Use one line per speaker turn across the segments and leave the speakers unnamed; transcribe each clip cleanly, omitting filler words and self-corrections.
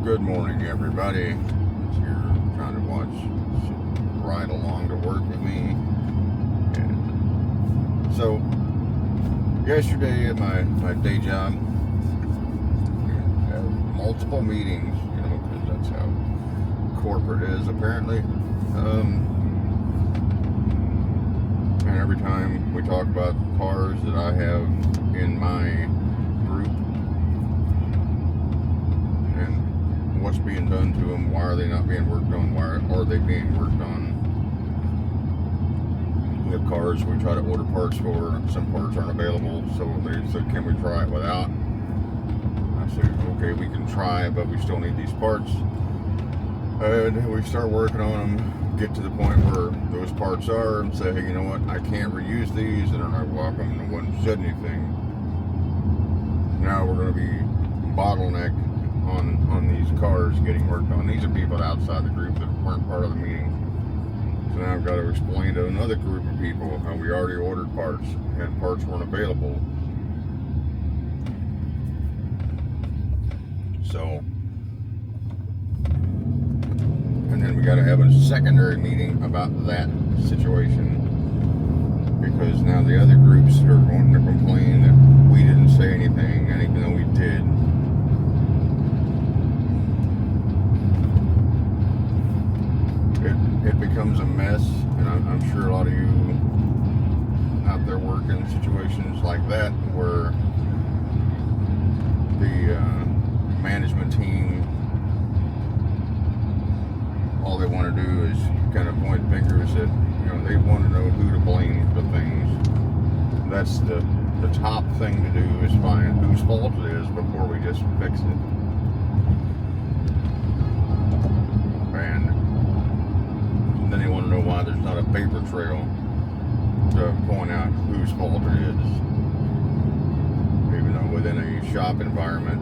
Good morning, everybody. If you're trying to watch, ride along to work with me. And so, yesterday at my day job, we had multiple meetings, because that's how corporate is, apparently. And every time we talk about cars that I have in my group, what's being done to them, why are they not being worked on, why are they being worked on. We have cars we try to order parts for, some parts aren't available, so they said, can we try it without? I said, okay, we can try, but we still need these parts. And we start working on them, get to the point where those parts are, and say, hey, you know what, I can't reuse these, and they're not welcome, and no one said anything. Now we're going to be bottlenecked on these cars getting worked on. These are people outside the group that weren't part of the meeting. So now I've got to explain to another group of people how we already ordered parts and parts weren't available. So, and then we got to have a secondary meeting about that situation, because now the other groups are wanting to complain that we didn't say anything, and even though we did. It becomes a mess, and I'm sure a lot of you out there work in situations like that where the management team, all they want to do is kind of point fingers at, they want to know who to blame for things. That's the top thing to do, is find whose fault it is before we just fix it. And then they want to know why there's not a paper trail to point out whose fault it is. Even though within a shop environment,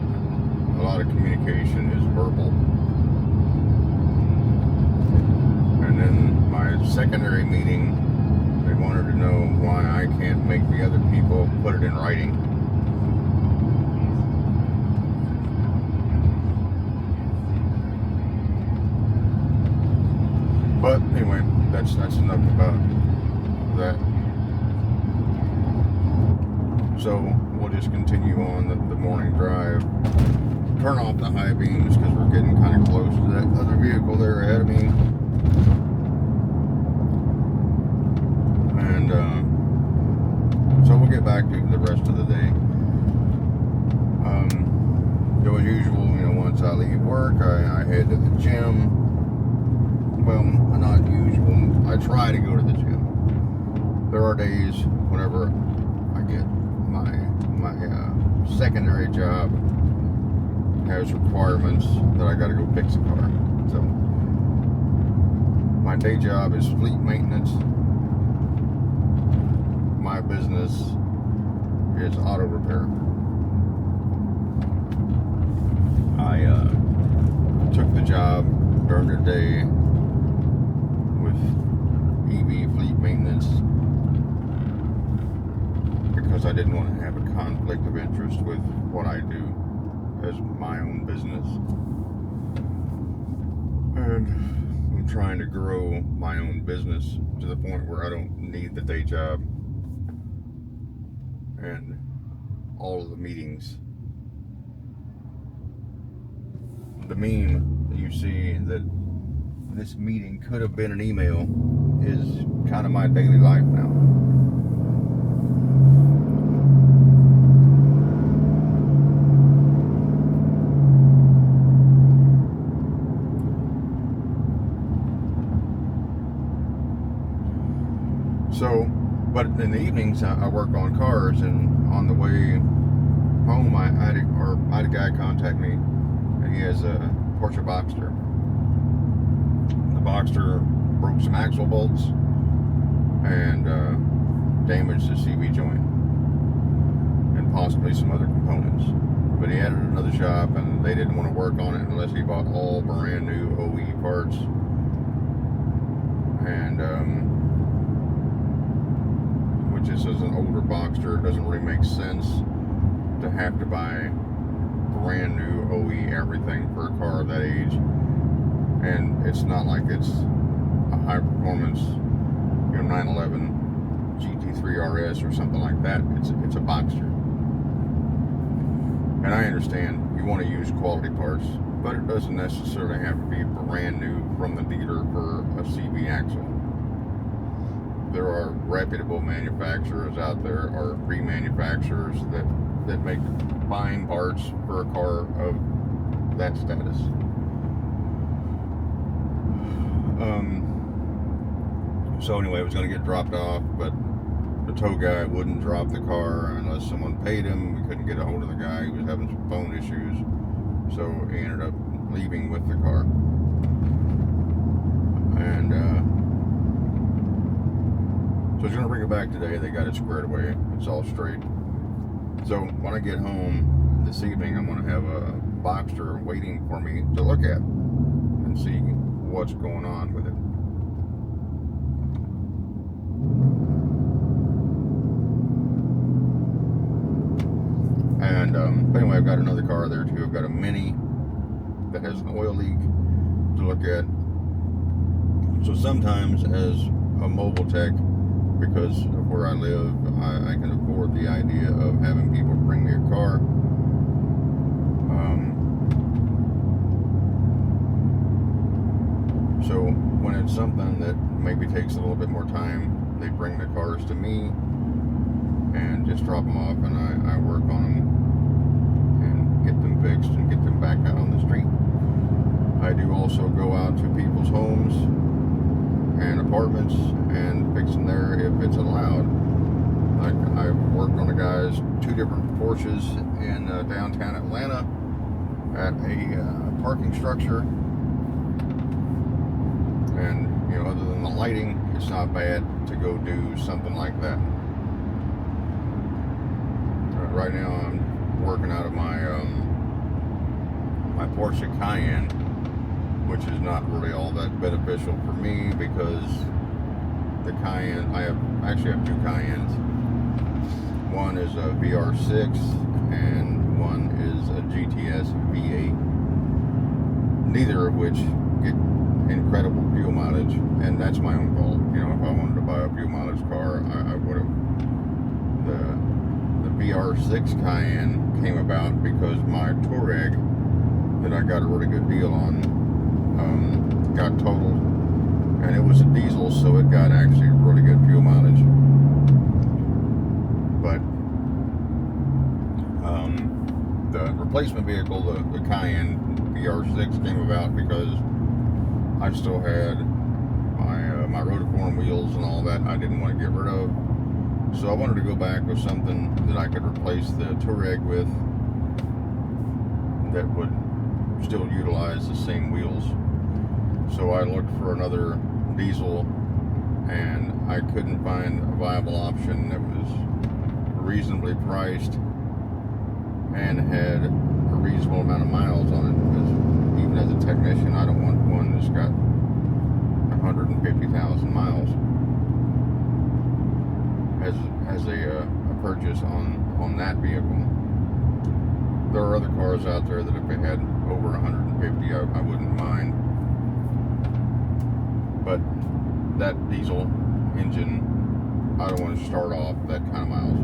a lot of communication is verbal. And then my secondary meeting, they wanted to know why I can't make the other people put it in writing. But anyway, that's enough about that. So we'll just continue on the morning drive. Turn off the high beams because we're getting kind of close to that other vehicle there ahead of me. And so we'll get back to the rest of the day. As usual, once I leave work, I head to the gym. Well, not usual. I try to go to the gym. There are days whenever I get my secondary job has requirements that I got to go fix a car. So my day job is fleet maintenance. My business is auto repair. I took the job during the day EV fleet maintenance because I didn't want to have a conflict of interest with what I do as my own business. And I'm trying to grow my own business to the point where I don't need the day job and all of the meetings. The meme that you see that this meeting could have been an email is kind of my daily life now. So, but in the evenings I work on cars, and on the way home I had a guy contact me, and he has a Porsche Boxster. The Boxster broke some axle bolts and damaged the CV joint and possibly some other components. But he had it at another shop, and they didn't want to work on it unless he bought all brand new OE parts. And which is, as an older Boxster, it doesn't really make sense to have to buy brand new OE everything for a car of that age. And it's not like it's a high performance, 911 GT3 RS or something like that. It's a Boxster. And I understand you want to use quality parts, but it doesn't necessarily have to be brand new from the dealer for a CB axle. There are reputable manufacturers out there, or remanufacturers that make fine parts for a car of that status. So anyway, it was going to get dropped off, but the tow guy wouldn't drop the car unless someone paid him. We couldn't get a hold of the guy. He was having some phone issues, so he ended up leaving with the car. And so he's going to bring it back today. They got it squared away. It's all straight. So when I get home this evening, I'm going to have a Boxster waiting for me to look at and see what's going on with it. And anyway, I've got another car there too. I've got a Mini that has an oil leak to look at. So sometimes as a mobile tech, because of where I live, I can afford the idea of having people bring me a car. So when it's something that maybe takes a little bit more time, they bring the cars to me and just drop them off, and I work on them and get them fixed and get them back out on the street. I do also go out to people's homes and apartments and fix them there if it's allowed. Like I've worked on a guy's 2 different Porsches in downtown Atlanta at a parking structure, and other than the lighting, it's not bad to go do something like that. Right now I'm working out of my my Porsche Cayenne, which is not really all that beneficial for me because the Cayenne, I actually have 2 Cayennes. One is a VR6 and one is a GTS V8. Neither of which get incredible fuel mileage, and that's my own fault. If I wanted to buy a fuel mileage car, I would have. The VR6 Cayenne came about because my Touareg that I got a really good deal on got totaled, and it was a diesel, so it got actually really good fuel mileage. But the replacement vehicle, the Cayenne VR6, came about because I still had my rotiform wheels and all that I didn't want to get rid of. So I wanted to go back with something that I could replace the Touareg with that would still utilize the same wheels. So I looked for another diesel, and I couldn't find a viable option that was reasonably priced and had a reasonable amount of miles on it, because even as a technician, I don't want one that's got 150,000 miles as a purchase on that vehicle. There are other cars out there that if they had over 150, I wouldn't mind. But that diesel engine, I don't want to start off that kind of miles,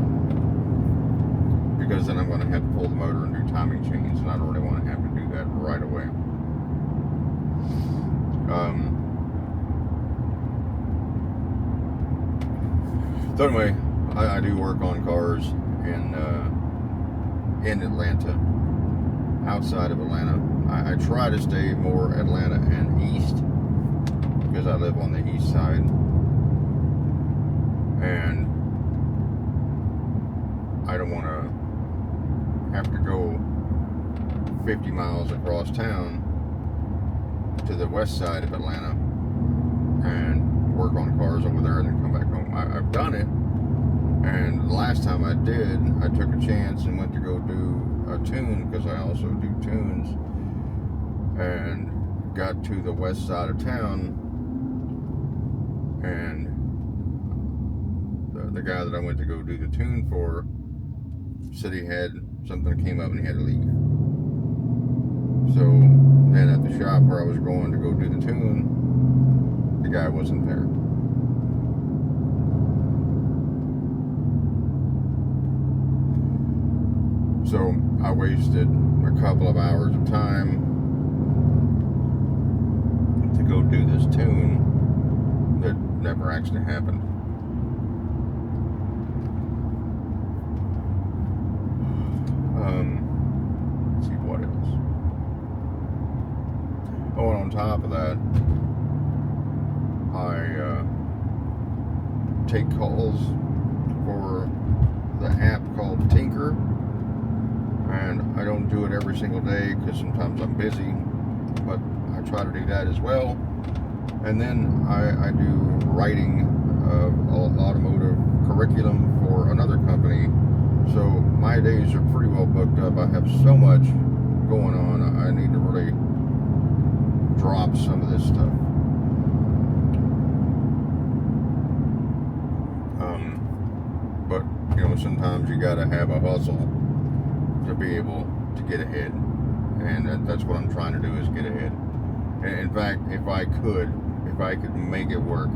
because then I'm going to have to pull the motor and do timing chains, and I don't really want to have to do that right away. So anyway, I do work on cars in Atlanta. Outside of Atlanta, I try to stay more Atlanta and east, because I live on the east side, and I don't want to have to go 50 miles across town to the west side of Atlanta and work on cars over there and then come back home. I've done it, and the last time I did, I took a chance and went to go do a tune, because I also do tunes, and got to the west side of town, and the guy that I went to go do the tune for said he had something that came up and he had to leave. So then at the shop where I was going to go do the tune, the guy wasn't there. So I wasted a couple of hours of time to go do this tune that never actually happened. Let's see what else. Oh, and on top of that, I take calls for the app called Tinker, and I don't do it every single day because sometimes I'm busy, but I try to do that as well. And then I do writing of automotive curriculum for another company. So my days are pretty well booked up. I have so much going on. I need to really drop some of this stuff. But sometimes you gotta have a hustle to be able to get ahead, and that's what I'm trying to do, is get ahead. And in fact, if I could make it work,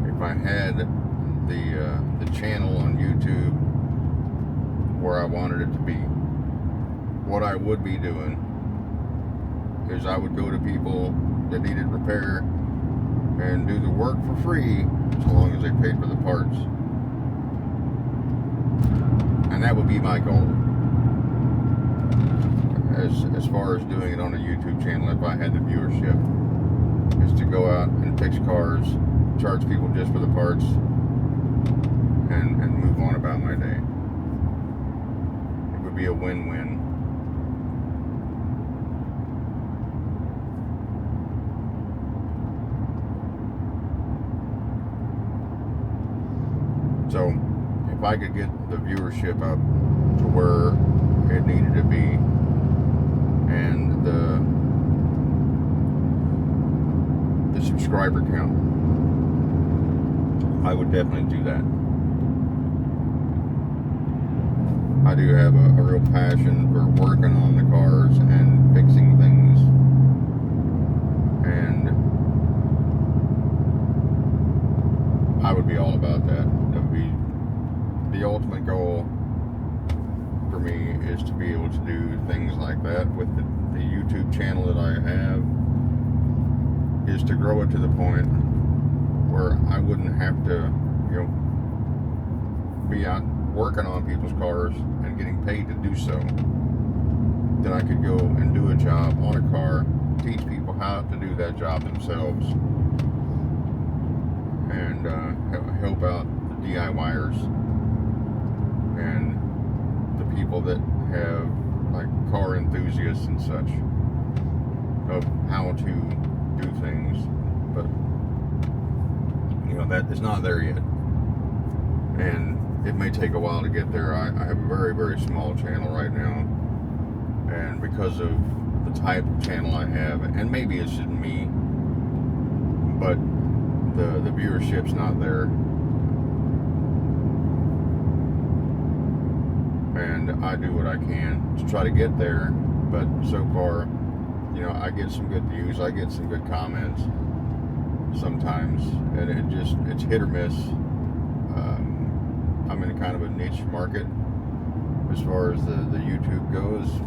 if I had the channel on YouTube where I wanted it to be, what I would be doing is I would go to people that needed repair and do the work for free, so long as they paid for the parts. And that would be my goal. As far as doing it on a YouTube channel, if I had the viewership, is to go out and fix cars, charge people just for the parts, and move on about my day. It would be a win-win. So if I could get the viewership up to where it needed to be, and the subscriber count, I would definitely do that. I do have a real passion for working on the cars and fixing things, and I would be all about that. That would be the ultimate goal for me, is to be able to do things like that with the YouTube channel that I have, is to grow it to the point where I wouldn't have to, be out working on people's cars and getting paid to do so. Then I could go and do a job on a car, teach people how to do that job themselves, and help out the DIYers and the people that have like car enthusiasts and such, of how to do things. But that is not there yet, and it may take a while to get there. I have a very, very small channel right now, and because of the type of channel I have, and maybe it's just me, but the viewership's not there, and I do what I can to try to get there. But so far, I get some good views, I get some good comments sometimes, and it's hit or miss. I'm in kind of a niche market as far as the YouTube goes,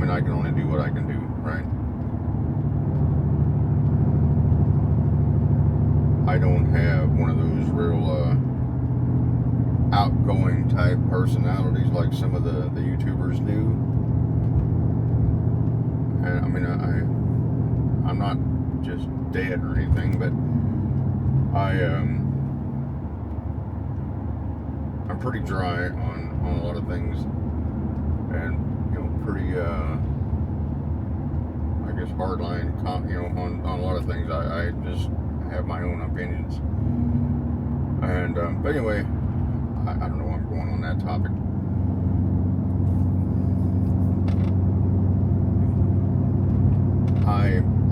and I can only do what I can do, right? I don't have one of those real outgoing type personalities like some of the YouTubers do. And I'm not just dead or anything, but I'm pretty dry on a lot of things, and pretty I guess hardline on a lot of things. I just have my own opinions, and but anyway, I don't know why I'm going on that topic.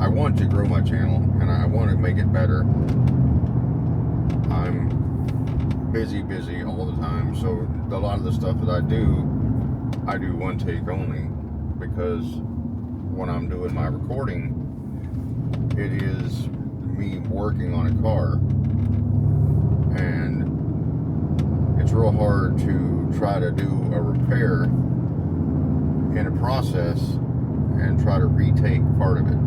I want to grow my channel, and I want to make it better. I'm busy all the time. So a lot of the stuff that I do one take only, because when I'm doing my recording, it is me working on a car, and it's real hard to try to do a repair in a process and try to retake part of it.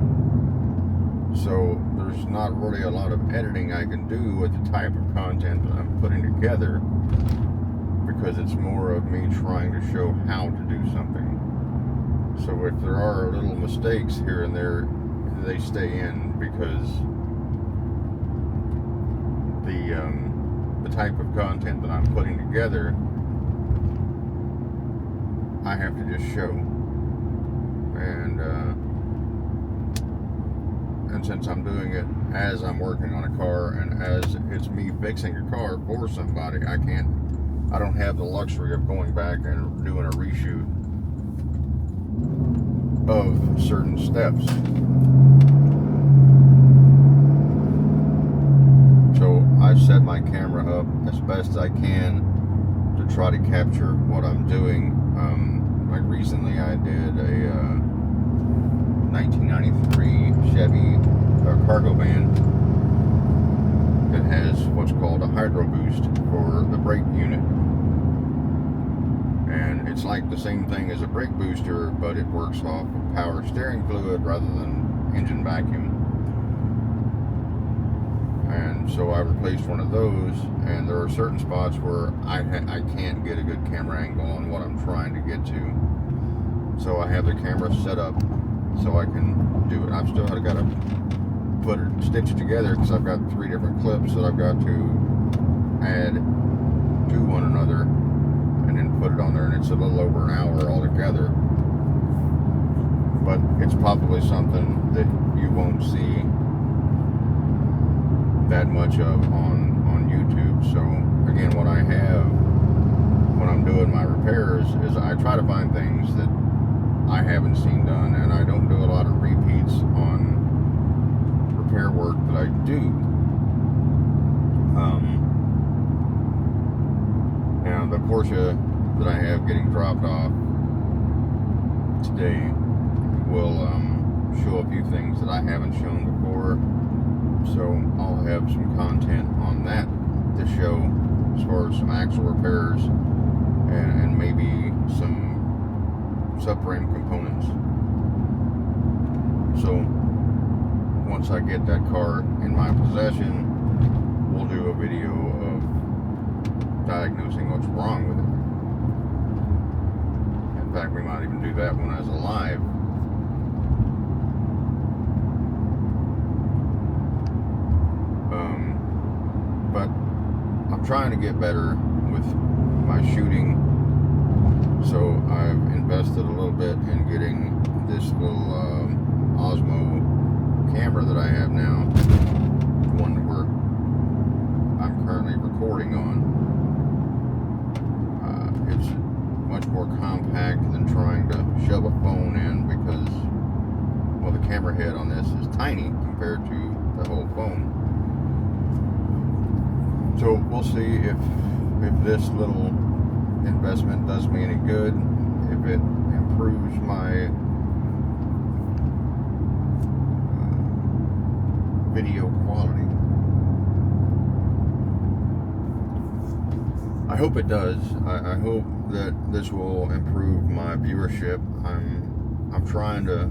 So there's not really a lot of editing I can do with the type of content that I'm putting together, because it's more of me trying to show how to do something. So if there are little mistakes here and there, they stay in, because the type of content that I'm putting together, I have to just show. And since I'm doing it as I'm working on a car, and as it's me fixing a car for somebody, I don't have the luxury of going back and doing a reshoot of certain steps. So I've set my camera up as best I can to try to capture what I'm doing. Like recently I did a 1993 Chevy cargo van that has what's called a hydro boost for the brake unit. And it's like the same thing as a brake booster, but it works off of power steering fluid rather than engine vacuum. And so I replaced one of those, and there are certain spots where I can't get a good camera angle on what I'm trying to get to. So I have the camera set up so I can do it. I've still got to put it stitched together, because I've got 3 different clips that I've got to add to one another and then put it on there, and it's a little over an hour altogether. But it's probably something that you won't see that much of on YouTube. So again, what I have when I'm doing my repairs is I try to find things that I haven't seen done, and I don't do a lot of repeats on repair work that I do. Now the Porsche that I have getting dropped off today will show a few things that I haven't shown before. So I'll have some content on that to show, as far as some actual repairs and maybe some subframe components. So once I get that car in my possession, we'll do a video of diagnosing what's wrong with it. In fact, we might even do that when I was alive. But I'm trying to get better with my shooting, so I've invested a little bit in getting this little Osmo camera that I have now, the one where I'm currently recording on. It's much more compact than trying to shove a phone in, because, well, the camera head on this is tiny compared to the whole phone. So we'll see if this little investment does me any good, if it improves my video quality. I hope it does. I hope that this will improve my viewership. I'm trying to,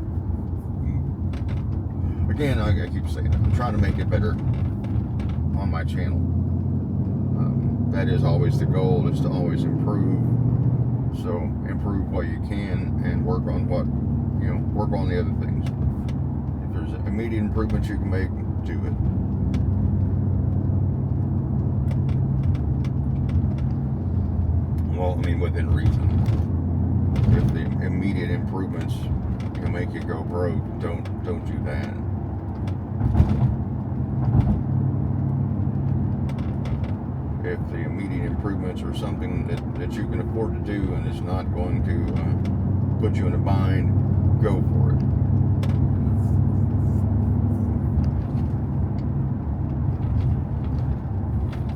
again, I keep saying it, I'm trying to make it better on my channel. That is always the goal, is to always improve. So improve what you can and work on work on the other things. If there's immediate improvements you can make, do it. Well, I mean, within reason. If the immediate improvements can make you go broke, don't do that. If the immediate improvements are something that you can afford to do and it's not going to put you in a bind, go for it.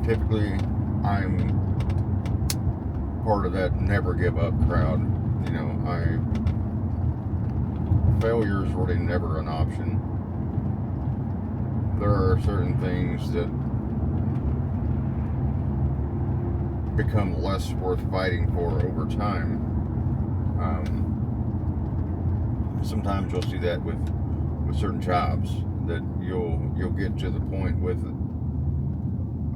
Typically, I'm part of that never give up crowd. You know, failure is really never an option. There are certain things that become less worth fighting for over time. Sometimes you'll see that with certain jobs, that you'll get to the point with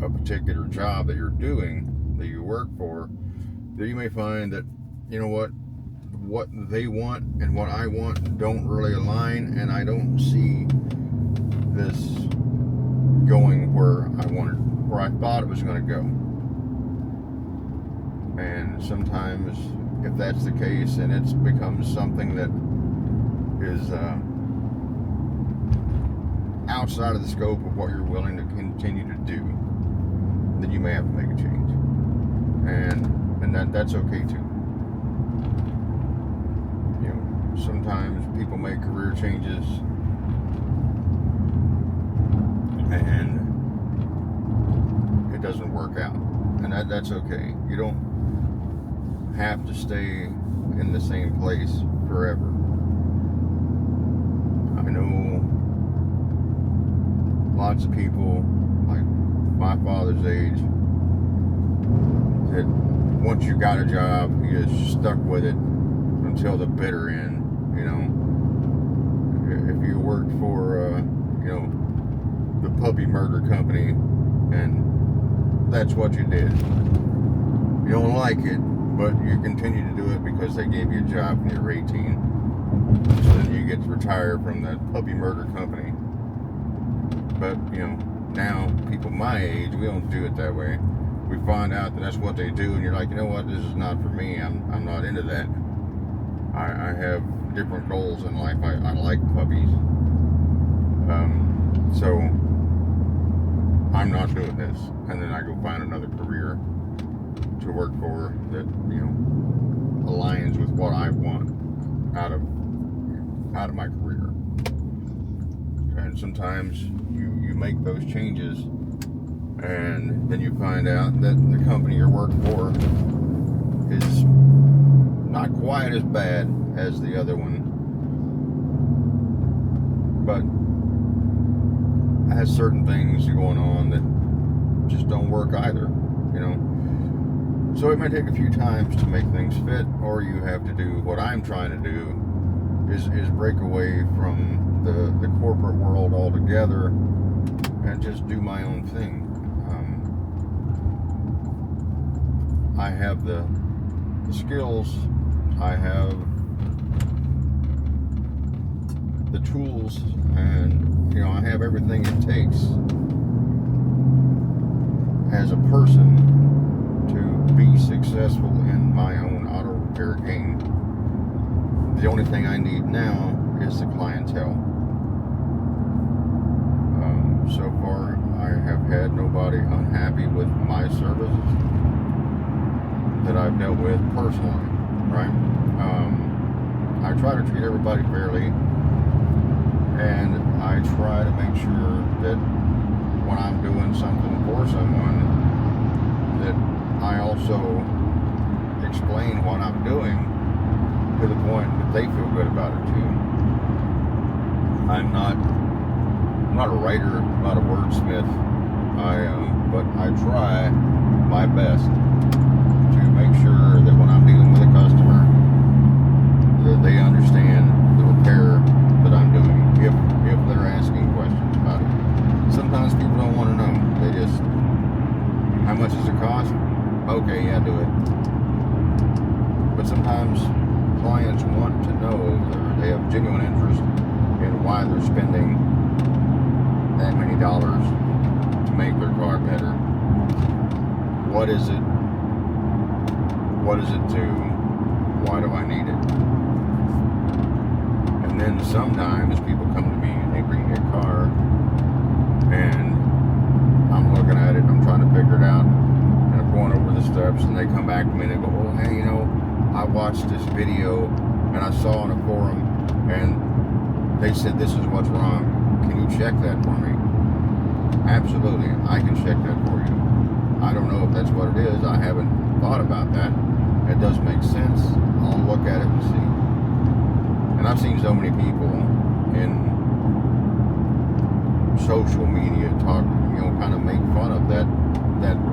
a particular job that you're doing, that you work for, that you may find that, you know what they want and what I want don't really align, and I don't see this going where I thought it was going to go. And sometimes, if that's the case and it's becomes something that is outside of the scope of what you're willing to continue to do, then you may have to make a change, and that's okay too. You know, sometimes people make career changes and it doesn't work out, and that's okay. You don't have to stay in the same place forever. I know lots of people like my father's age that once you got a job, you just stuck with it until the bitter end. You know, if you worked for the puppy murder company and that's what you did, you don't like it, but you continue to do it because they gave you a job when you were 18. So then you get to retire from that puppy murder company. But, now people my age, we don't do it that way. We find out that that's what they do, and you're like, you know what, this is not for me. I'm not into that. I have different goals in life. I like puppies. So I'm not doing this. And then I go find another career to work for that, aligns with what I want out of my career. And sometimes you make those changes, and then you find out that the company you're working for is not quite as bad as the other one, but has certain things going on that just don't work either, So it may take a few times to make things fit, or you have to do what I'm trying to do, is break away from the corporate world altogether and just do my own thing. I have the skills, I have the tools, and I have everything it takes as a person to be successful in my own auto repair game. The only thing I need now is the clientele. So far, I have had nobody unhappy with my services that I've dealt with personally, right? I try to treat everybody fairly, and I try to make sure that when I'm doing something for someone, that I also explain what I'm doing to the point that they feel good about it too. I'm not a writer, I'm not a wordsmith. But I try my best to make sure that when I'm dealing with a customer, that they understand the repair that I'm doing. If they're asking questions about it, sometimes people don't want to know. They just, how much does it cost? Okay, yeah, do it. But sometimes clients want to know, they have genuine interest in why they're spending that many dollars to make their car better. What is it? What does it do? Why do I need it? And then sometimes people come to me and they bring me a car, and I'm looking at it, I'm trying to figure it out, and I'm going over the steps, and they come back to me and they go, oh, hey, I watched this video and I saw on a forum and they said this is what's wrong. Can you check that for me? Absolutely, I can check that for you. I don't know if that's what it is. I haven't thought about that. It does make sense. I'll look at it and see. And I've seen so many people in social media talk, kind of make fun of that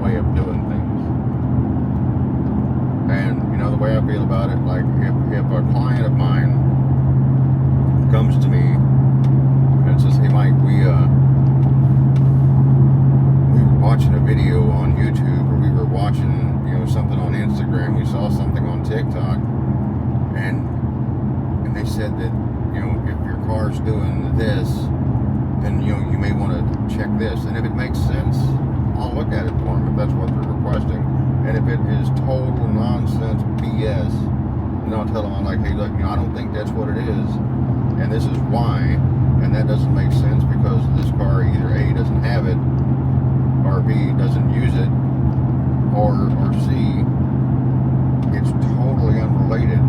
way of doing things. And the way I feel about it, like if a client of mine comes to me and says, "Hey Mike, we were watching a video on YouTube, or we were watching something on Instagram, we saw something on TikTok, and they said that if your car's doing this, then you may want to check this." And if it makes sense, I'll look at it for them if that's what they're requesting. And if it is total nonsense BS, then I'll tell them, I'm like, "Hey, look, I don't think that's what it is, and this is why, and that doesn't make sense because this car either A, doesn't have it, or B, doesn't use it, or C, it's totally unrelated."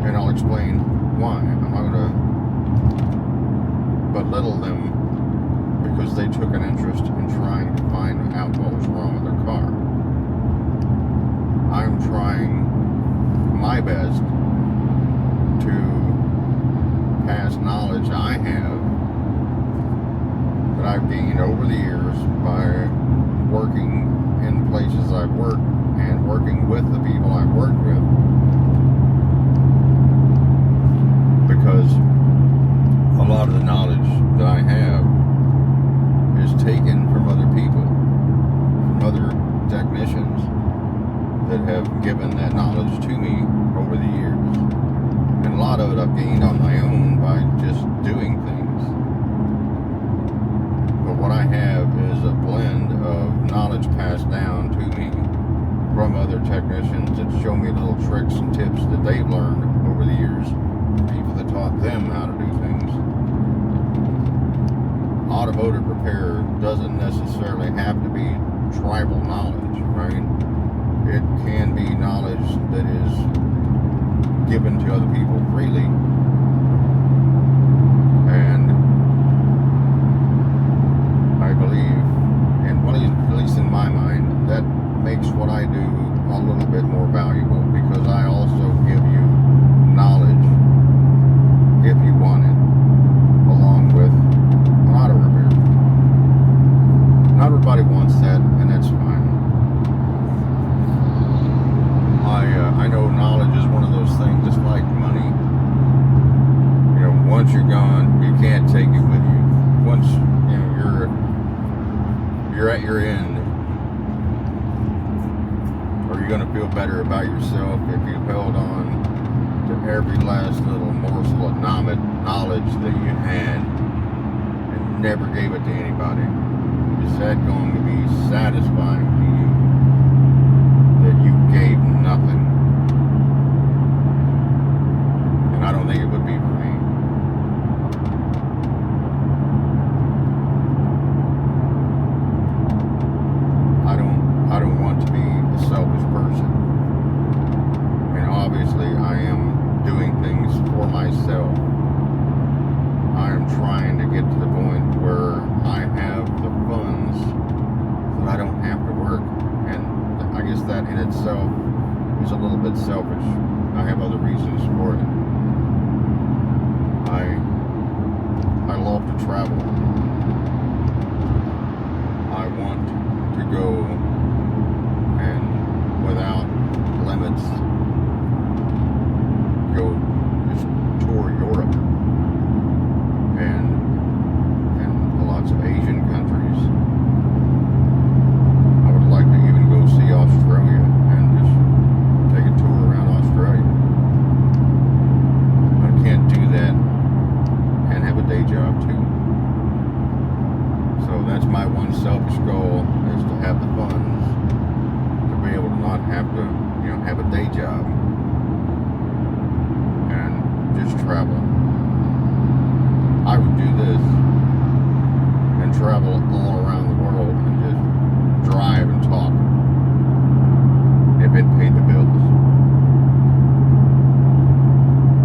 And I'll explain why. I'm not going to belittle them because they took an interest in trying to find out what was wrong with their car. I'm trying my best to pass knowledge I have that I've gained over the years by working in the places I've worked and working with the people I've worked with, because a lot of the knowledge that I have is taken from other people, from other technicians that have given that knowledge to me over the years. And a lot of it I've gained on my own by just doing things. But what I have is a blend of knowledge passed down to me from other technicians that show me little tricks and tips that they've learned over the years, people that taught them how to do things. Automotive repair doesn't necessarily have to be tribal knowledge, right? It can be knowledge that is given to other people freely, and I believe, and at least in my mind, that makes what I do a little bit more valuable, because I also give you knowledge if you want it, along with auto repair. Not everybody wants that, and that's fine. I know knowledge is one of those things, just like money. Once you're gone, you can't take it with you. Once you're at your end, are you going to feel better about yourself if you held on to every last little morsel of knowledge that you had and never gave it to anybody? Is that going to be satisfying to you, that you gave nothing? And I don't think it would be for me. I don't want to be a selfish person. And obviously I am doing things for myself. I am trying to get to the point where I have the funds so that I don't have to work. And I guess that in itself is a little bit selfish. I have other reasons for it. I love to travel. I want to go and without limits go just tour Europe and lots of Asian countries. I would like to even go see Australia and just take a tour around Australia. I can't do that and have a day job too. So that's my one selfish goal, is to have the funds to be able to not have to, have a day job and just travel. I would do this and travel